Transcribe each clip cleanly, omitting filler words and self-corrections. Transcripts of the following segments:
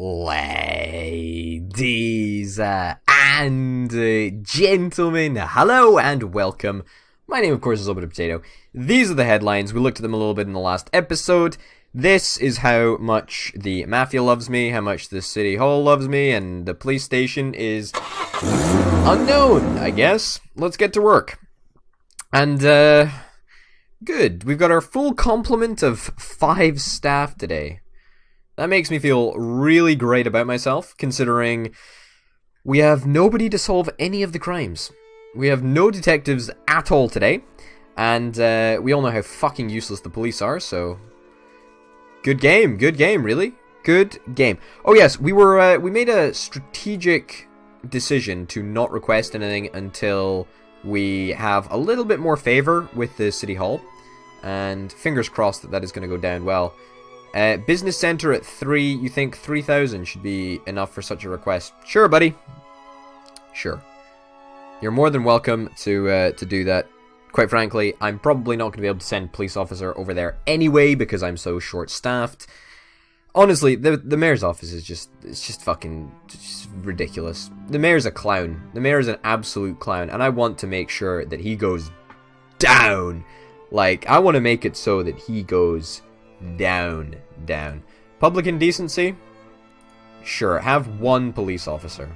Ladies and gentlemen, hello and welcome. My name, of course, is Orbital Potato. These are the headlines. We looked at them a little bit in the last episode. This is how much the Mafia loves me, how much the City Hall loves me, and the police station is unknown, I guess. Let's get to work. And, good. We've got our full complement of 5 staff today. That makes me feel really great about myself, considering we have nobody to solve any of the crimes. We have no detectives at all today, and we all know how fucking useless the police are, so... Good game, really. Good game. Oh yes, we made a strategic decision to not request anything until we have a little bit more favor with the City Hall, and fingers crossed that is going to go down well. Business Center at 3, you think 3,000 should be enough for such a request? Sure, buddy. Sure. You're more than welcome to do that. Quite frankly, I'm probably not going to be able to send a police officer over there anyway because I'm so short-staffed. Honestly, the mayor's office is just fucking ridiculous. The mayor's a clown. The mayor is an absolute clown, and I want to make sure that he goes down. Like, I want to make it so that he goes down. Public indecency? Sure, have 1 police officer.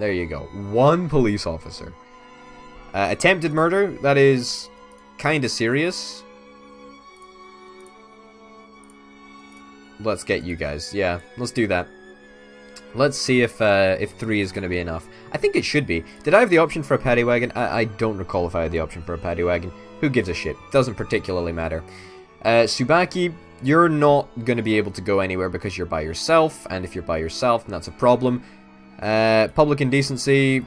There you go. 1 police officer. Attempted murder? That is kind of serious. Let's get you guys. Yeah, let's do that. Let's see if 3 is going to be enough. I think it should be. Did I have the option for a paddy wagon? I don't recall if I had the option for a paddy wagon. Who gives a shit? Doesn't particularly matter. Subaki, you're not going to be able to go anywhere because you're by yourself, and if you're by yourself, then that's a problem. Public indecency,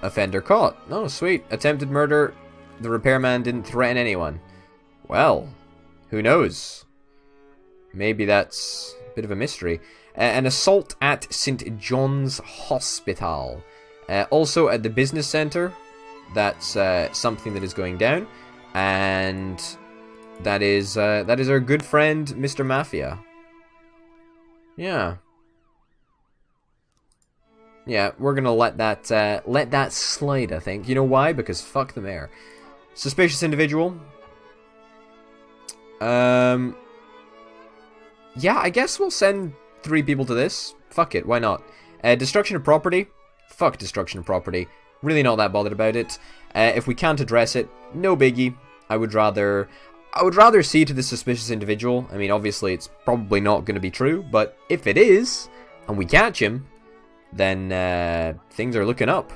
offender caught. Oh, sweet. Attempted murder, the repairman didn't threaten anyone. Well, who knows? Maybe that's a bit of a mystery. An assault at St. John's Hospital. Also at the business center, that's something that is going down, and... That is our good friend, Mr. Mafia. Yeah. Yeah, we're gonna let that slide, I think. You know why? Because fuck the mayor. Suspicious individual. Yeah, I guess we'll send 3 people to this. Fuck it, why not? Destruction of property. Fuck destruction of property. Really not that bothered about it. If we can't address it, no biggie. I would rather see to the suspicious individual. I mean, obviously, it's probably not going to be true, but if it is, and we catch him, then things are looking up.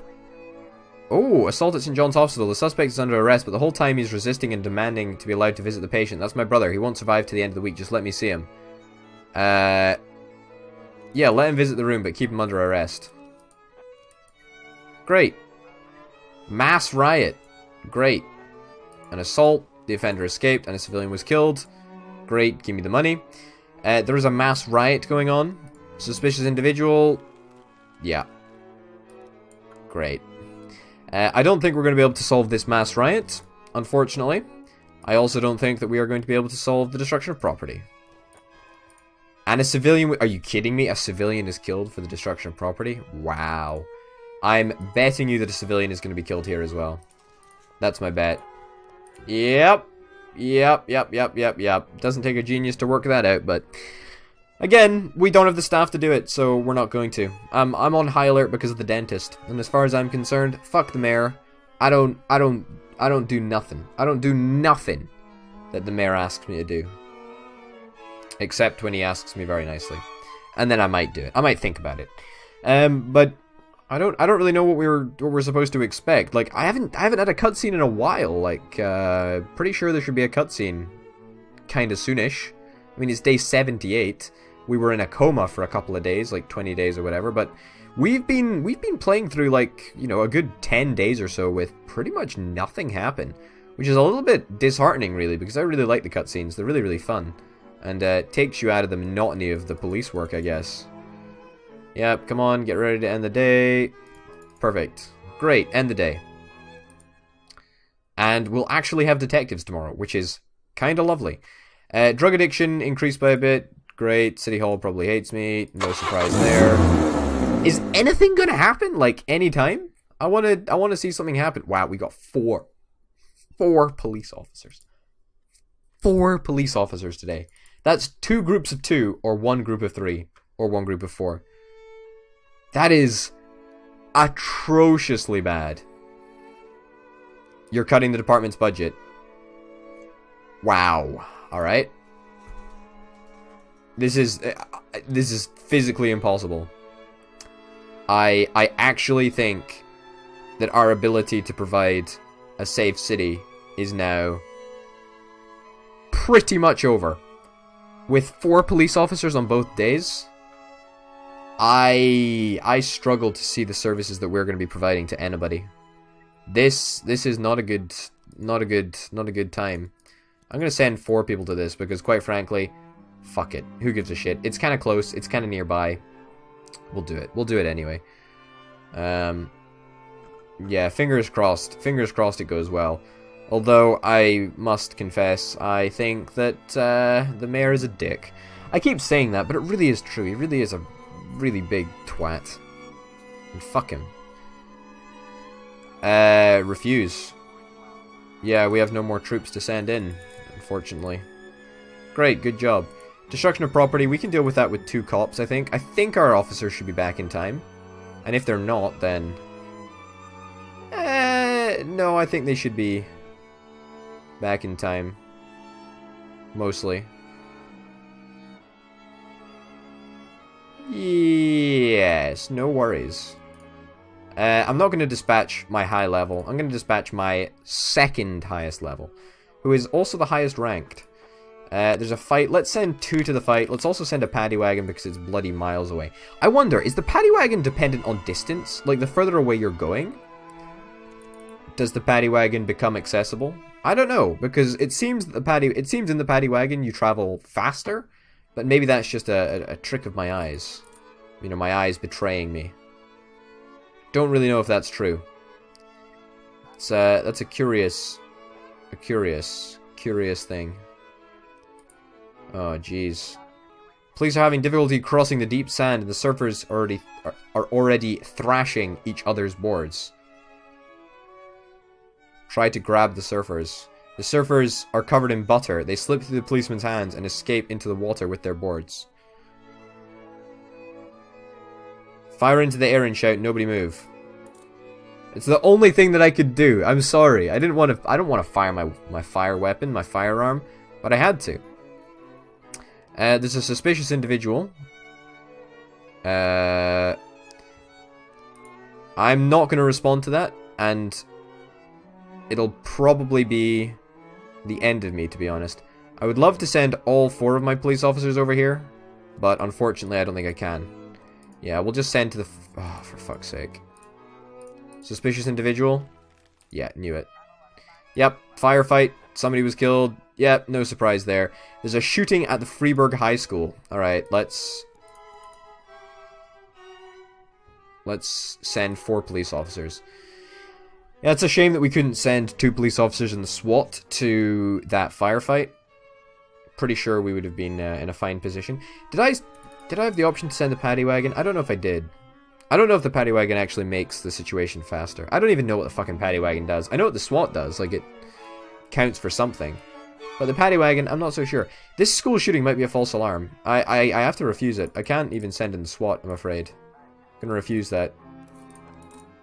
Oh, assault at St. John's Hospital. The suspect is under arrest, but the whole time he's resisting and demanding to be allowed to visit the patient. That's my brother. He won't survive to the end of the week. Just let me see him. Yeah, let him visit the room, but keep him under arrest. Great. Mass riot. Great. An assault. The offender escaped and a civilian was killed. Great, give me the money. There is a mass riot going on. Suspicious individual. Yeah. Great. I don't think we're going to be able to solve this mass riot, unfortunately. I also don't think that we are going to be able to solve the destruction of property. And a civilian... Are you kidding me? A civilian is killed for the destruction of property? Wow. I'm betting you that a civilian is going to be killed here as well. That's my bet. Yep. Doesn't take a genius to work that out, but again, we don't have the staff to do it, so we're not going to. I'm on high alert because of the dentist, and as far as I'm concerned, fuck the mayor. I don't do nothing. I don't do nothing that the mayor asks me to do, except when he asks me very nicely, and then I might do it. I might think about it. But I don't really know what we're supposed to expect. Like, I haven't had a cutscene in a while. Like, pretty sure there should be a cutscene kind of soonish. I mean, it's day 78. We were in a coma for a couple of days, like 20 days or whatever, but we've been playing through, like, you know, a good 10 days or so with pretty much nothing happen, which is a little bit disheartening, really, because I really like the cutscenes. They're really, really fun, and takes you out of the monotony of the police work, I guess. Yep, come on, get ready to end the day. Perfect. Great, end the day. And we'll actually have detectives tomorrow, which is kind of lovely. Drug addiction increased by a bit. Great. City Hall probably hates me. No surprise there. Is anything gonna happen? Like, anytime? I wanna see something happen. Wow, we got four police officers. 4 police officers today. That's 2 groups of 2, or 1 group of 3, or 1 group of 4. That is atrociously bad. You're cutting the department's budget. Wow. Alright. This is physically impossible. I actually think that our ability to provide a safe city is now pretty much over. With 4 police officers on both days, I struggle to see the services that we're going to be providing to anybody. This is not a good time. I'm going to send 4 people to this because, quite frankly, fuck it. Who gives a shit? It's kind of close. It's kind of nearby. We'll do it. We'll do it anyway. Yeah, fingers crossed. Fingers crossed it goes well. Although, I must confess, I think that the mayor is a dick. I keep saying that, but it really is true. He really is a really big twat. And fuck him. Refuse. Yeah, we have no more troops to send in, unfortunately. Great, good job. Destruction of property, we can deal with that with 2 cops, I think. I think our officers should be back in time. And if they're not, then... no, I think they should be back in time. Mostly. Yes, no worries. I'm not going to dispatch my high level. I'm going to dispatch my 2nd highest level, who is also the highest ranked. There's a fight. Let's send 2 to the fight. Let's also send a paddy wagon because it's bloody miles away. I wonder, is the paddy wagon dependent on distance? Like, the further away you're going, does the paddy wagon become accessible? I don't know, because it seems that in the paddy wagon you travel faster, but maybe that's just a trick of my eyes. You know, my eyes betraying me. Don't really know if that's true. It's that's a curious thing. Oh, jeez. Police are having difficulty crossing the deep sand, and the surfers are already thrashing each other's boards. Try to grab the surfers. The surfers are covered in butter. They slip through the policeman's hands and escape into the water with their boards. Fire into the air and shout, "Nobody move." It's the only thing that I could do. I'm sorry. I don't want to fire my fire weapon, my firearm, but I had to. There's a suspicious individual. I'm not going to respond to that, and it'll probably be the end of me, to be honest. I would love to send all 4 of my police officers over here, but unfortunately I don't think I can. Yeah, we'll just send to the... oh, for fuck's sake. Suspicious individual? Yeah, knew it. Yep, firefight. Somebody was killed. Yep, no surprise there. There's a shooting at the Freiburg High School. Alright, let's send 4 police officers. Yeah, it's a shame that we couldn't send 2 police officers in the SWAT to that firefight. Pretty sure we would have been in a fine position. Did I have the option to send a paddy wagon? I don't know if I did. I don't know if the paddy wagon actually makes the situation faster. I don't even know what the fucking paddy wagon does. I know what the SWAT does, like it counts for something. But the paddy wagon, I'm not so sure. This school shooting might be a false alarm. I have to refuse it. I can't even send in the SWAT, I'm afraid. I'm gonna refuse that.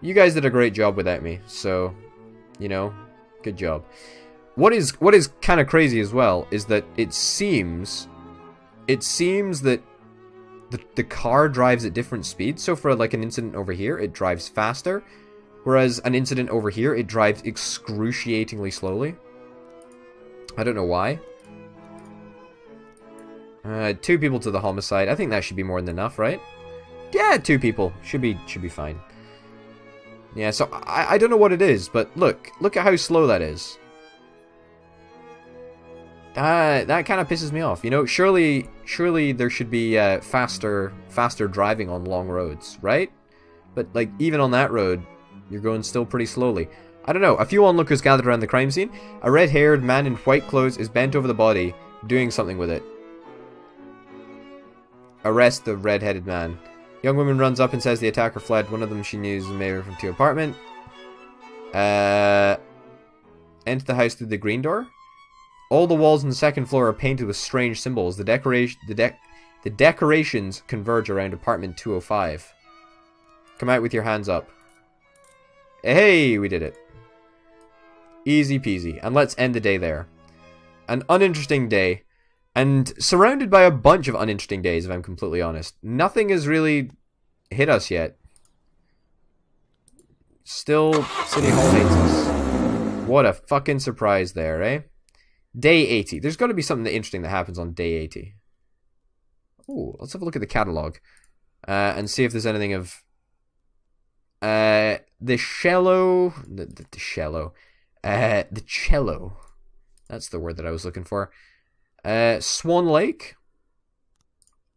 You guys did a great job without me, so, you know, good job. What is kind of crazy as well is that it seems that the car drives at different speeds. So for like an incident over here, it drives faster, whereas an incident over here, it drives excruciatingly slowly. I don't know why. 2 people to the homicide. I think that should be more than enough, right? Yeah, 2 people should be fine. Yeah, so I don't know what it is, but look at how slow that is. That kind of pisses me off. You know, surely there should be faster driving on long roads, right? But like even on that road, you're going still pretty slowly. I don't know. A few onlookers gathered around the crime scene. A red-haired man in white clothes is bent over the body, doing something with it. arrest the red-headed man. Young woman runs up and says the attacker fled. One of them she knew is the mayor from 2 apartment. Enter the house through the green door. All the walls on the 2nd floor are painted with strange symbols. The decorations converge around apartment 205. Come out with your hands up. Hey, we did it. Easy peasy. And let's end the day there. An uninteresting day. And surrounded by a bunch of uninteresting days, if I'm completely honest. Nothing has really hit us yet. Still, City Hall hates us. What a fucking surprise there, eh? Day 80. There's got to be something interesting that happens on day 80. Ooh, let's have a look at the catalog. And see if there's anything of... the cello... The cello. The cello. That's the word that I was looking for. Swan Lake.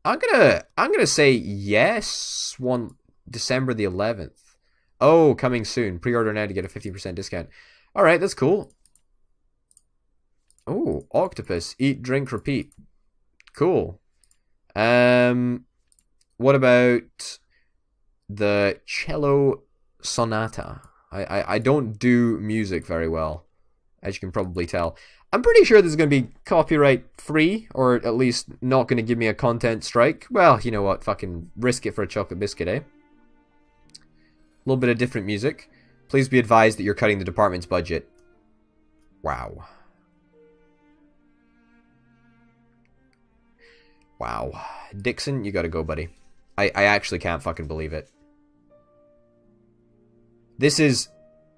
I'm gonna say yes. December the 11th. Oh, coming soon. Pre-order now to get a 50% discount. All right, that's cool. Oh, octopus. Eat, drink, repeat. Cool. What about the cello sonata? I don't do music very well, as you can probably tell. I'm pretty sure this is going to be copyright free, or at least not going to give me a content strike. Well, you know what? Fucking risk it for a chocolate biscuit, eh? A little bit of different music. Please be advised that you're cutting the department's budget. Wow. Wow. Dixon, you gotta go, buddy. I actually can't fucking believe it. This is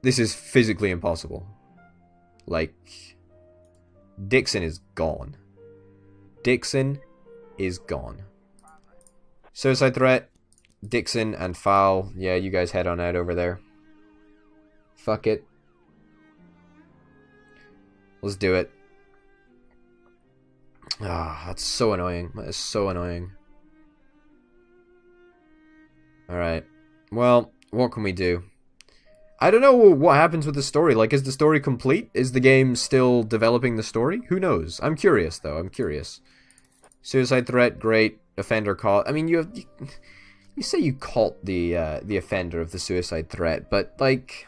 physically impossible. Like... Dixon is gone. Dixon is gone. Suicide threat. Dixon and Foul. Yeah, you guys head on out over there. Fuck it. Let's do it. Ah, that's so annoying. That is so annoying. Alright. Well, what can we do? I don't know what happens with the story. Like, is the story complete? Is the game still developing the story? Who knows? I'm curious, though. I'm curious. Suicide threat, great. Offender caught. I mean, you say you caught the offender of the suicide threat, but, like...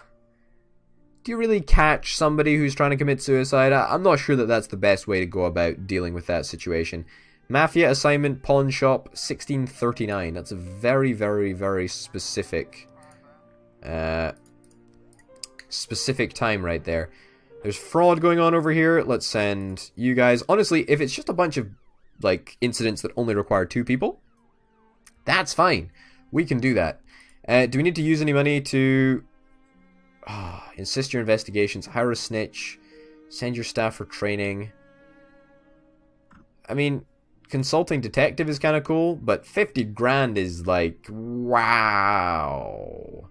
Do you really catch somebody who's trying to commit suicide? I'm not sure that that's the best way to go about dealing with that situation. Mafia assignment, pawn shop, 1639. That's a very, very, very specific... specific time right there. There's fraud going on over here. Let's send you guys. Honestly, if it's just a bunch of like incidents that only require 2 people, that's fine. We can do that. Do we need to use any money to insist your investigations, hire a snitch, send your staff for training? I mean, consulting detective is kind of cool, but 50 grand is like, wow.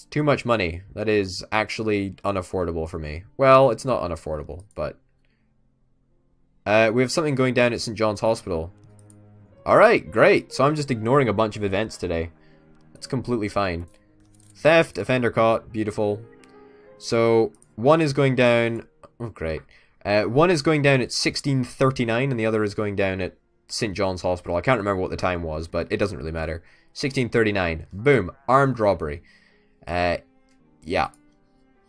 Too much money. That is actually unaffordable for me. Well, it's not unaffordable, but... we have something going down at St. John's Hospital. Alright, great. So I'm just ignoring a bunch of events today. That's completely fine. Theft, offender caught, beautiful. So, one is going down... Oh, great. One is going down at 1639, and the other is going down at St. John's Hospital. I can't remember what the time was, but it doesn't really matter. 1639. Boom. Armed robbery. Yeah.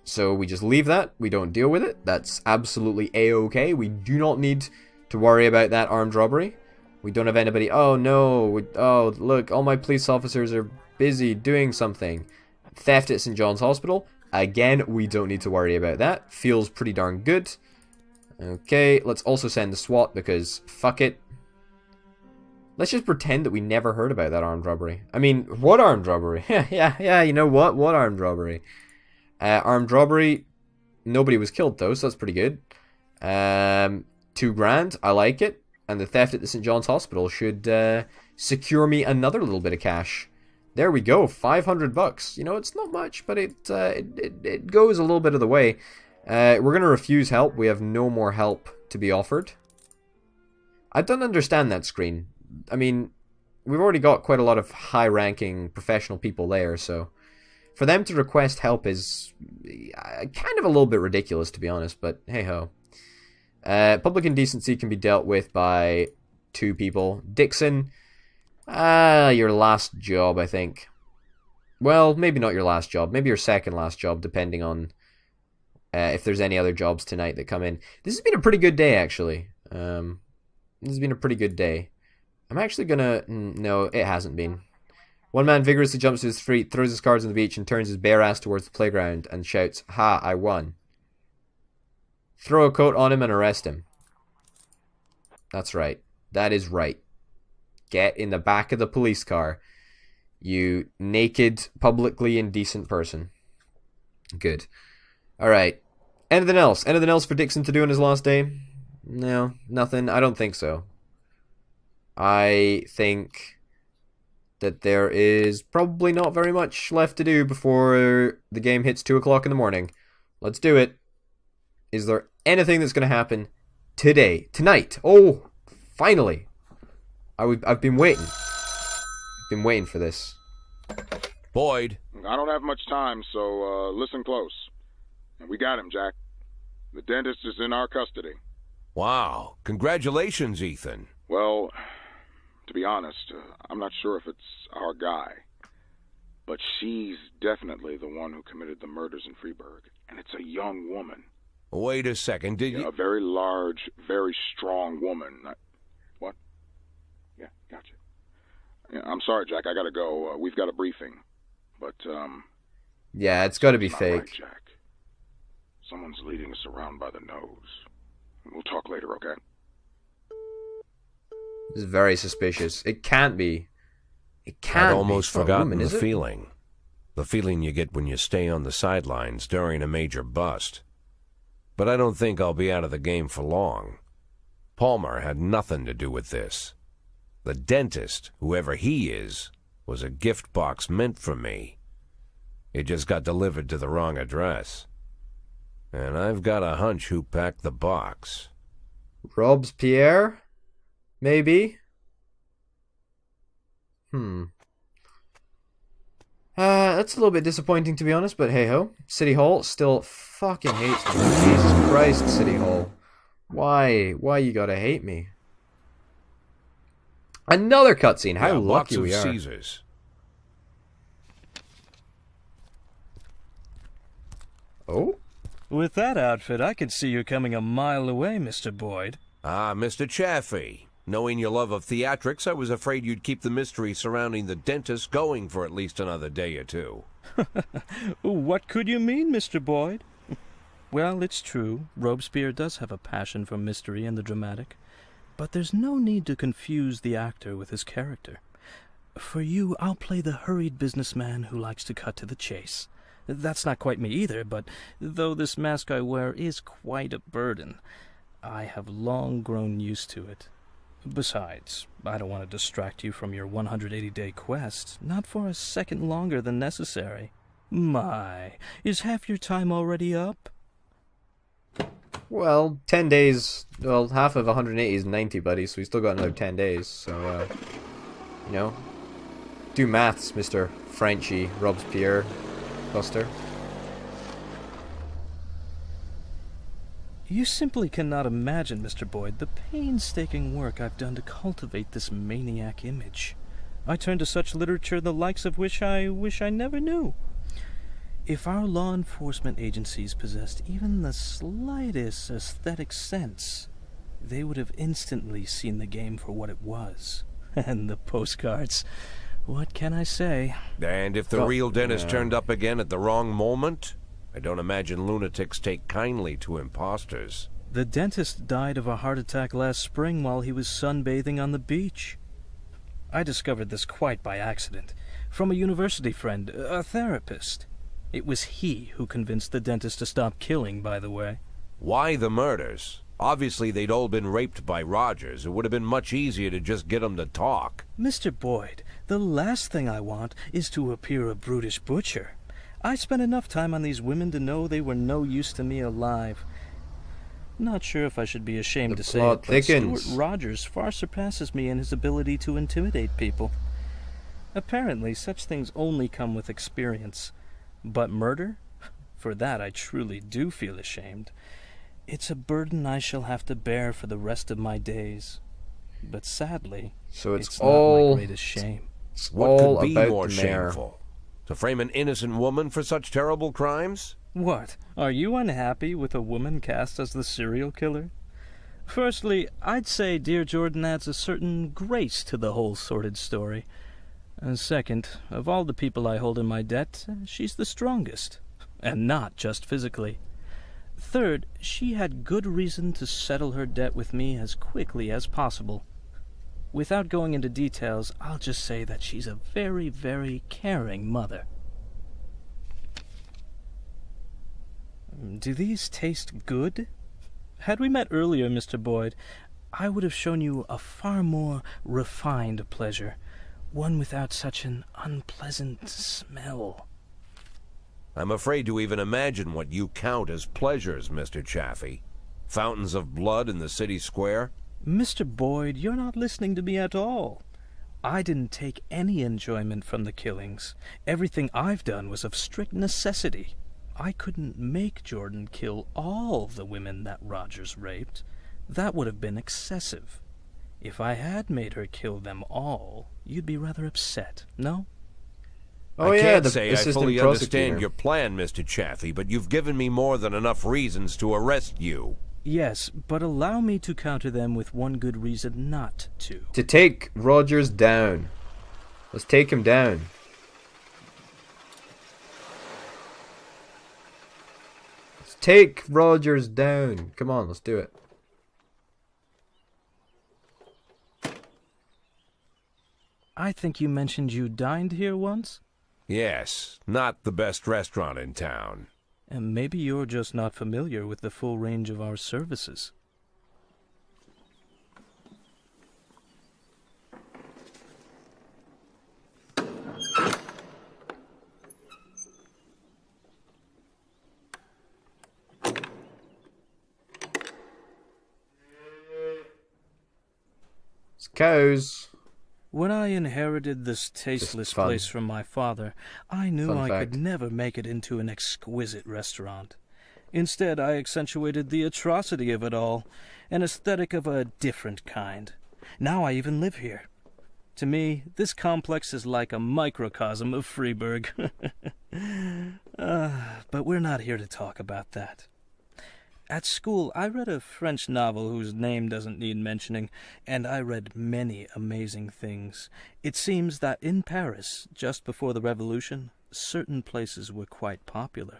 So we just leave that. We don't deal with it. That's absolutely a-okay. We do not need to worry about that armed robbery. We don't have anybody... Oh, no. Oh, look. All my police officers are busy doing something. Theft at St. John's Hospital. Again, we don't need to worry about that. Feels pretty darn good. Okay, let's also send the SWAT because fuck it. Let's just pretend that we never heard about that armed robbery. I mean, what armed robbery? yeah, you know what? What armed robbery? Armed robbery, nobody was killed though, so that's pretty good. 2 grand, I like it. And the theft at the St. John's Hospital should secure me another little bit of cash. There we go, 500 bucks. You know, it's not much, but it goes a little bit of the way. We're going to refuse help. We have no more help to be offered. I don't understand that screen. I mean, we've already got quite a lot of high-ranking professional people there, so for them to request help is kind of a little bit ridiculous, to be honest, but hey-ho. Public indecency can be dealt with by 2 people. Dixon, Your last job, I think. Well, maybe not your last job. Maybe your second last job, depending on if there's any other jobs tonight that come in. This has been a pretty good day, actually. This has been a pretty good day. I'm actually gonna... No, it hasn't been. One man vigorously jumps to his feet, throws his cards on the beach, and turns his bare ass towards the playground and shouts, "Ha, I won." Throw a coat on him and arrest him. That's right. That is right. Get in the back of the police car, you naked, publicly indecent person. Good. Alright. Anything else? Anything else for Dixon to do on his last day? No, nothing. I don't think so. I think that there is probably not very much left to do before the game hits 2 o'clock in the morning. Let's do it. Is there anything that's going to happen today? Tonight? Oh, finally. I've been waiting. I've been waiting for this. Boyd. I don't have much time, so listen close. And we got him, Jack. The dentist is in our custody. Wow. Congratulations, Ethan. Well, to be honest, I'm not sure if it's our guy. But she's definitely the one who committed the murders in Freeburg. And it's a young woman. Wait a second, did you... A very large, very strong woman. What? Yeah, gotcha. Yeah, I'm sorry, Jack, I gotta go. We've got a briefing. But, yeah, it's gotta be fake. Right, Jack. Someone's leading us around by the nose. We'll talk later, okay? This is very suspicious. It can't be. It can't I'd almost be. forgotten Woman, the feeling. The feeling you get when you stay on the sidelines during a major bust. But I don't think I'll be out of the game for long. Palmer had nothing to do with this. The dentist, whoever he is, was a gift box meant for me. It just got delivered to the wrong address. And I've got a hunch who packed the box. Robespierre? Maybe? That's a little bit disappointing, to be honest, but hey-ho. City Hall still fucking hates me. Jesus Christ, City Hall. Why? Why you gotta hate me? Another cutscene. How lucky we are. Caesars. Oh? With that outfit, I could see you coming a mile away, Mr. Boyd. Ah, Mr. Chaffee. Knowing your love of theatrics, I was afraid you'd keep the mystery surrounding the dentist going for at least another day or two. What could you mean, Mr. Boyd? Well, it's true. Robespierre does have a passion for mystery and the dramatic. But there's no need to confuse the actor with his character. For you, I'll play the hurried businessman who likes to cut to the chase. That's not quite me either, but though this mask I wear is quite a burden, I have long grown used to it. Besides, I don't want to distract you from your 180-day quest, not for a second longer than necessary. My, is half your time already up? Well, 10 days, well, half of 180 is 90, buddy, so we still got another 10 days, so, you know, do maths, Mr. Frenchy Robespierre Buster. You simply cannot imagine, Mr. Boyd, the painstaking work I've done to cultivate this maniac image. I turn to such literature the likes of which I wish I never knew. If our law enforcement agencies possessed even the slightest aesthetic sense, they would have instantly seen the game for what it was. And the postcards, what can I say? And if the real dentist turned up again at the wrong moment? I don't imagine lunatics take kindly to imposters. The dentist died of a heart attack last spring while he was sunbathing on the beach. I discovered this quite by accident, from a university friend, a therapist. It was he who convinced the dentist to stop killing, by the way. Why the murders? Obviously they'd all been raped by Rogers. It would have been much easier to just get them to talk. Mr. Boyd, the last thing I want is to appear a brutish butcher. I spent enough time on these women to know they were no use to me alive. Not sure if I should be ashamed to say it, but Stuart Rogers far surpasses me in his ability to intimidate people. Apparently, such things only come with experience. But murder? For that I truly do feel ashamed. It's a burden I shall have to bear for the rest of my days. But sadly, So it's not all my greatest shame. It's What all could be about more the mayor. shameful? To frame an innocent woman for such terrible crimes? What? Are you unhappy with a woman cast as the serial killer? Firstly, I'd say dear Jordan adds a certain grace to the whole sordid story. And second, of all the people I hold in my debt, she's the strongest. And not just physically. Third, she had good reason to settle her debt with me as quickly as possible. Without going into details, I'll just say that she's a very, very caring mother. Do these taste good? Had we met earlier, Mr. Boyd, I would have shown you a far more refined pleasure, one without such an unpleasant smell. I'm afraid to even imagine what you count as pleasures, Mr. Chaffee. Fountains of blood in the city square? Mr. Boyd, you're not listening to me at all. I didn't take any enjoyment from the killings. Everything I've done was of strict necessity. I couldn't make Jordan kill all the women that Rogers raped. That would have been excessive. If I had made her kill them all, you'd be rather upset, no? Oh I yeah, can't the say I assistant fully prosecutor. understand your plan, Mr. Chaffee, but you've given me more than enough reasons to arrest you. Yes, but allow me to counter them with one good reason not to. To take Rogers down. Let's take him down. Let's take Rogers down. Come on, let's do it. I think you mentioned you dined here once? Yes, not the best restaurant in town. And maybe you're just not familiar with the full range of our services. It's cows. When I inherited this tasteless fun. place from my father, I knew Fun I fact. could never make it into an exquisite restaurant. Instead, I accentuated the atrocity of it all, an aesthetic of a different kind. Now I even live here. To me, this complex is like a microcosm of Freeburg. But we're not here to talk about that. At school, I read a French novel whose name doesn't need mentioning, and I read many amazing things. It seems that in Paris, just before the Revolution, certain places were quite popular.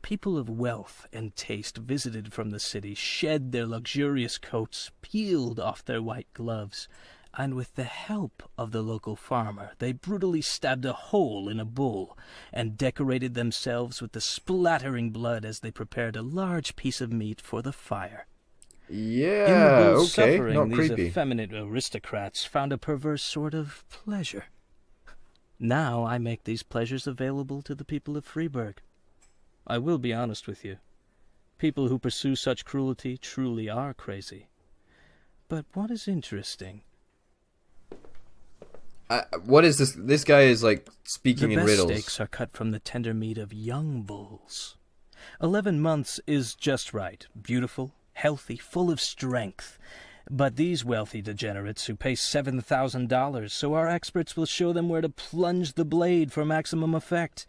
People of wealth and taste visited from the city, shed their luxurious coats, peeled off their white gloves, and with the help of the local farmer, they brutally stabbed a hole in a bull and decorated themselves with the splattering blood as they prepared a large piece of meat for the fire. Yeah, In the bull's okay, suffering, not these creepy. effeminate aristocrats found a perverse sort of pleasure. Now I make these pleasures available to the people of Freeburg. I will be honest with you. People who pursue such cruelty truly are crazy. But what is interesting? What is this? This guy is like speaking The in best riddles. steaks are cut from the tender meat of young bulls. 11 months is just right. Beautiful, healthy, full of strength. But these wealthy degenerates who pay $7,000, so our experts will show them where to plunge the blade for maximum effect.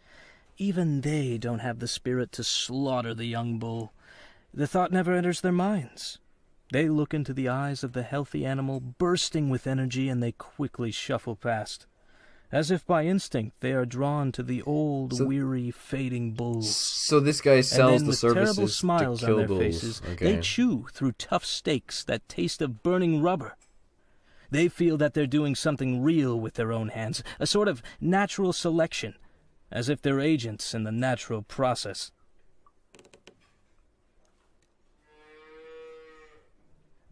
Even they don't have the spirit to slaughter the young bull. The thought never enters their minds. They look into the eyes of the healthy animal, bursting with energy, and they quickly shuffle past. As if by instinct, they are drawn to the old, weary, fading bulls. So this guy sells And then, the with terrible services smiles to on kill their bulls. faces, Okay. they chew through tough steaks that taste of burning rubber. They feel that they're doing something real with their own hands, a sort of natural selection, as if they're agents in the natural process.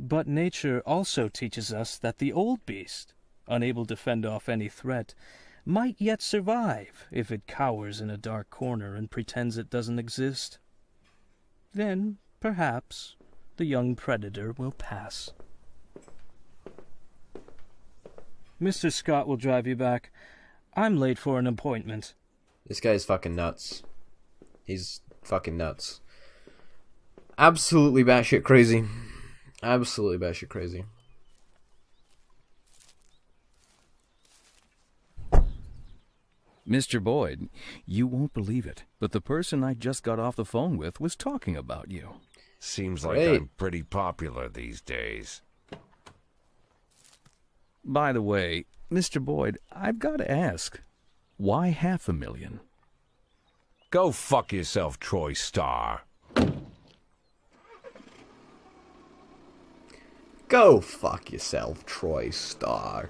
But nature also teaches us that the old beast, unable to fend off any threat, might yet survive if it cowers in a dark corner and pretends it doesn't exist. Then, perhaps, the young predator will pass. Mr. Scott will drive you back. I'm late for an appointment. This guy's fucking nuts. He's fucking nuts. Absolutely batshit crazy. Absolutely batshit crazy. Mr. Boyd, you won't believe it, but the person I just got off the phone with was talking about you. Seems like Great. I'm pretty popular these days. By the way, Mr. Boyd, I've got to ask, why $500,000? Go fuck yourself, Troy Starr. Go fuck yourself, Troy Starr.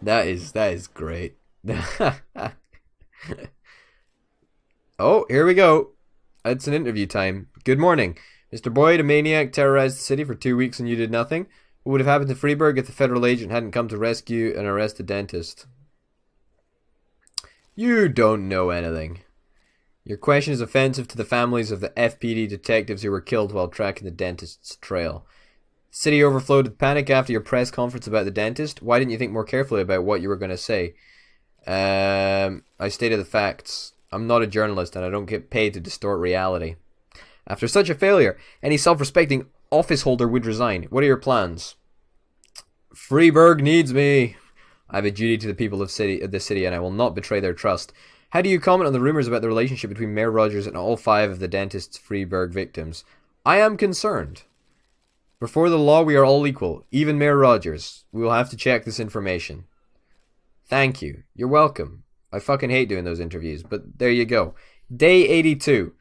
That is great. Oh, here we go. It's an interview time. Good morning. Mr. Boyd, a maniac, terrorized the city for 2 weeks and you did nothing. What would have happened to Freeburg if the federal agent hadn't come to rescue and arrest the dentist? You don't know anything. Your question is offensive to the families of the FPD detectives who were killed while tracking the dentist's trail. The city overflowed with panic after your press conference about the dentist. Why didn't you think more carefully about what you were going to say? I stated the facts. I'm not a journalist and I don't get paid to distort reality. After such a failure, any self-respecting office holder would resign. What are your plans? Freeburg needs me. I have a duty to the people of the city and I will not betray their trust. How do you comment on the rumors about the relationship between Mayor Rogers and all 5 of the dentist's Freeburg victims? I am concerned. Before the law, we are all equal, even Mayor Rogers. We will have to check this information. Thank you. You're welcome. I fucking hate doing those interviews, but there you go. Day 82.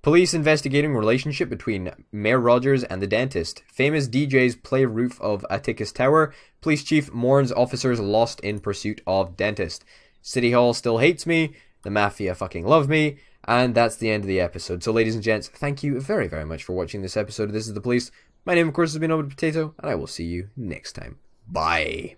Police investigating relationship between Mayor Rogers and the dentist. Famous DJs play roof of Atticus Tower. Police chief mourns officers lost in pursuit of dentist. City Hall still hates me. The Mafia fucking love me. And that's the end of the episode. So ladies and gents, thank you very, very much for watching this episode of This is the Police. My name, of course, has been Orbital Potato, and I will see you next time. Bye.